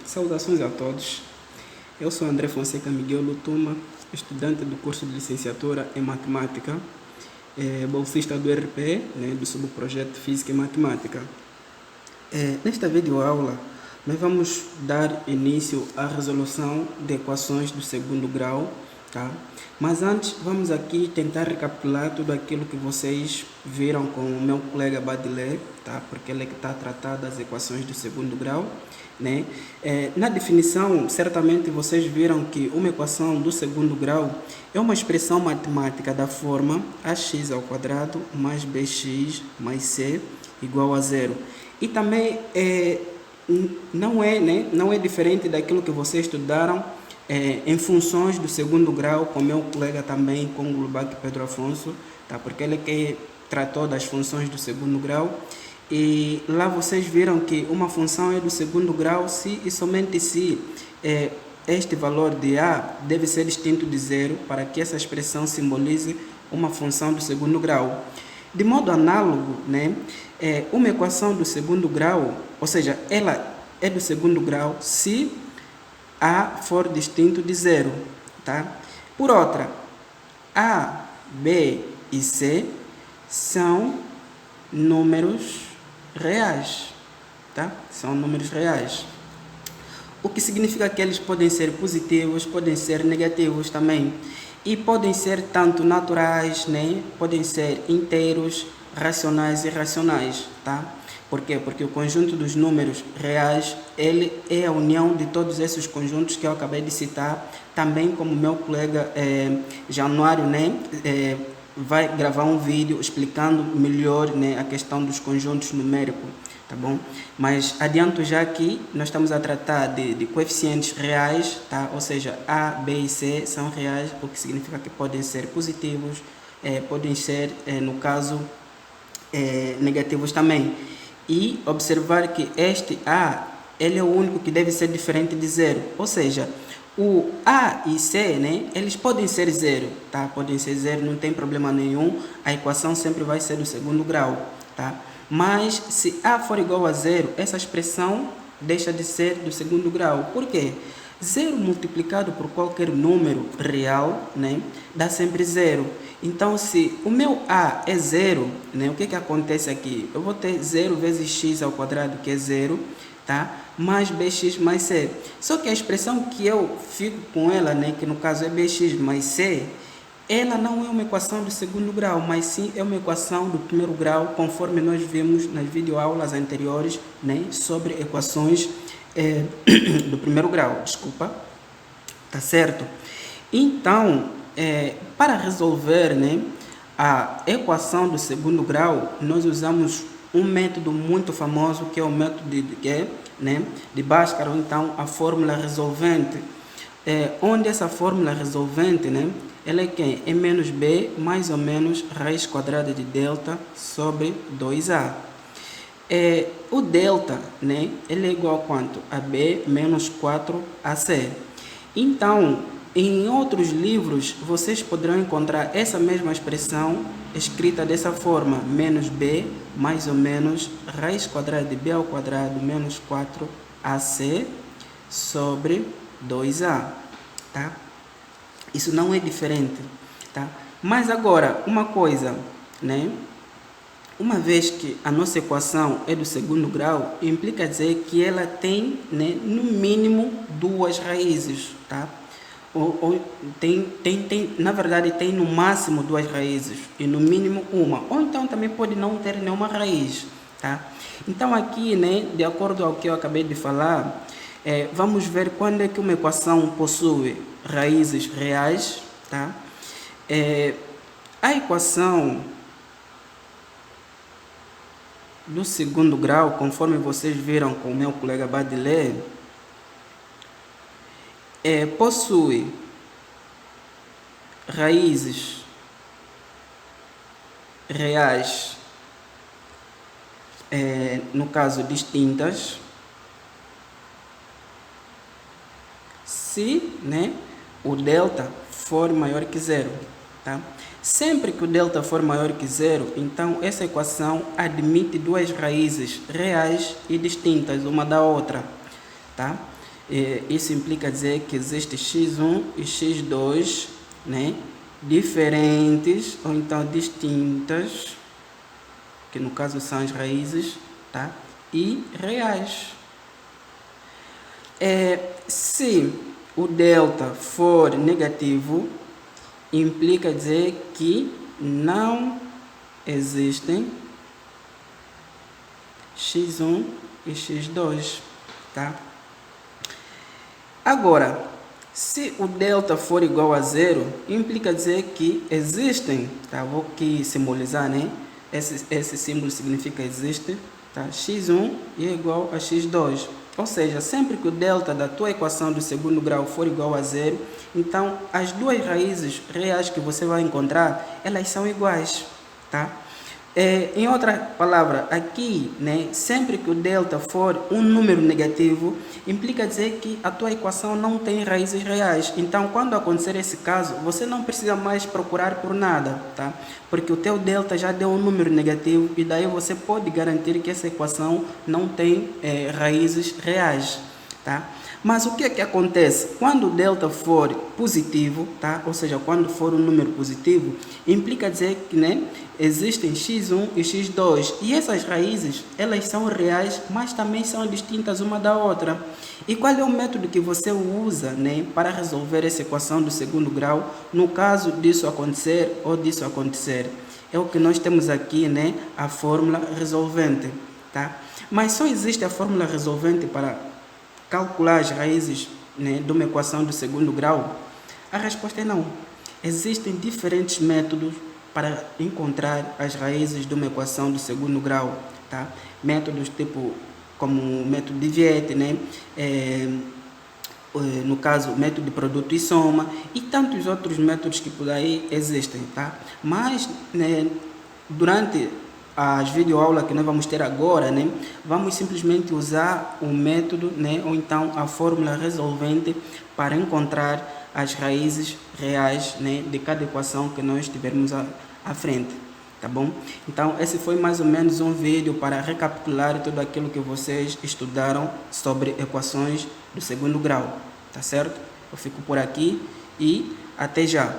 Saudações a todos. Eu sou André Fonseca Miguel Lutuma, estudante do curso de licenciatura em Matemática, bolsista do RP, do subprojeto Física e Matemática. Nesta videoaula, nós vamos dar início à resolução de equações do segundo grau, tá? Mas antes, vamos aqui tentar recapitular tudo aquilo que vocês viram com o meu colega Badilé, tá? Porque ele é que está a tratar das equações do segundo grau, né? Na definição, certamente vocês viram que uma equação do segundo grau é uma expressão matemática da forma ax ao quadrado mais bx mais c igual a zero. E também não é diferente daquilo que vocês estudaram em funções do segundo grau, com meu colega também, com o Glubach Pedro Afonso, tá? Porque ele que tratou das funções do segundo grau. E lá vocês viram que uma função é do segundo grau se e somente se este valor de a deve ser distinto de zero para que essa expressão simbolize uma função do segundo grau. De modo análogo, uma equação do segundo grau, ou seja, ela é do segundo grau se a for distinto de zero, tá? Por outra, a, b e c são números reais, tá? São números reais. O que significa que eles podem ser positivos, podem ser negativos também. E podem ser tanto naturais, podem ser inteiros, racionais e irracionais, tá? Por quê? Porque o conjunto dos números reais, ele é a união de todos esses conjuntos que eu acabei de citar, também como meu colega Januário, vai gravar um vídeo explicando melhor, a questão dos conjuntos numéricos, tá bom? Mas adianto já que nós estamos a tratar de coeficientes reais, tá? Ou seja, a, b e c são reais, o que significa que podem ser positivos, podem ser, no caso, negativos também. E observar que este a, ele é o único que deve ser diferente de zero, ou seja, o a e c, eles podem ser zero, tá? Podem ser zero, não tem problema nenhum, a equação sempre vai ser do segundo grau, tá? Mas se a for igual a zero, essa expressão deixa de ser do segundo grau. Por quê? Zero multiplicado por qualquer número real, dá sempre zero. Então, se o meu a é zero, o que acontece aqui? Eu vou ter 0 vezes x ao quadrado, que é zero, tá? Mais bx mais c. Só que a expressão que eu fico com ela, que no caso é bx mais c, ela não é uma equação do segundo grau, mas sim é uma equação do primeiro grau, conforme nós vimos nas videoaulas anteriores, sobre equações do primeiro grau, desculpa, tá certo? Então, para resolver, a equação do segundo grau, nós usamos um método muito famoso, que é o método de Bhaskara, ou então a fórmula resolvente, onde essa fórmula resolvente, ela é quem? É menos b mais ou menos raiz quadrada de delta sobre 2a. O delta, ele é igual a quanto? A b menos 4ac. Então, em outros livros, vocês poderão encontrar essa mesma expressão escrita dessa forma, menos b mais ou menos raiz quadrada de b ao quadrado menos 4ac sobre 2a, tá? Isso não é diferente, tá? Mas agora, uma coisa, uma vez que a nossa equação é do segundo grau, implica dizer que ela tem, no mínimo, duas raízes, tá? Na verdade, tem no máximo duas raízes e no mínimo uma. Ou então também pode não ter nenhuma raiz, tá? Então aqui, de acordo ao que eu acabei de falar, vamos ver quando é que uma equação possui raízes reais, tá? A equação do segundo grau, conforme vocês viram com o meu colega Badilé, possui raízes reais, no caso distintas, se o delta for maior que zero, tá? Sempre que o delta for maior que zero, então essa equação admite duas raízes reais e distintas uma da outra. tá? Isso implica dizer que existe x1 e x2, né, diferentes ou então distintas, que no caso são as raízes, tá, e reais. Se o delta for negativo, implica dizer que não existem x1 e x2, tá? Agora, se o delta for igual a zero, implica dizer que existem, tá? Vou aqui simbolizar, né? Esse símbolo significa existe, tá? x1 é igual a x2. Ou seja, sempre que o delta da tua equação do segundo grau for igual a zero, então as duas raízes reais que você vai encontrar, elas são iguais, tá? Em outra palavra, aqui, né, sempre que o delta for um número negativo, implica dizer que a tua equação não tem raízes reais. Então, quando acontecer esse caso, você não precisa mais procurar por nada, tá? Porque o teu delta já deu um número negativo e daí você pode garantir que essa equação não tem raízes reais, tá? Mas o que é que acontece? Quando o delta for positivo, tá? Ou seja, quando for um número positivo, implica dizer que, né, existem x1 e x2. E essas raízes, elas são reais, mas também são distintas uma da outra. E qual é o método que você usa, né, para resolver essa equação do segundo grau, no caso disso acontecer ou disso acontecer? É o que nós temos aqui, né, a fórmula resolvente, tá? Mas só existe a fórmula resolvente para calcular as raízes, né, de uma equação do segundo grau? A resposta é não. Existem diferentes métodos para encontrar as raízes de uma equação do segundo grau, tá? Métodos tipo como o método de Viette, né? No caso, o método de produto e soma e tantos outros métodos que por aí existem, tá? Mas, né, durante as videoaulas que nós vamos ter agora, né, vamos simplesmente usar o método, né, ou então a fórmula resolvente para encontrar as raízes reais, né, de cada equação que nós tivermos à frente, tá bom? Então, esse foi mais ou menos um vídeo para recapitular tudo aquilo que vocês estudaram sobre equações do segundo grau, tá certo? Eu fico por aqui e até já!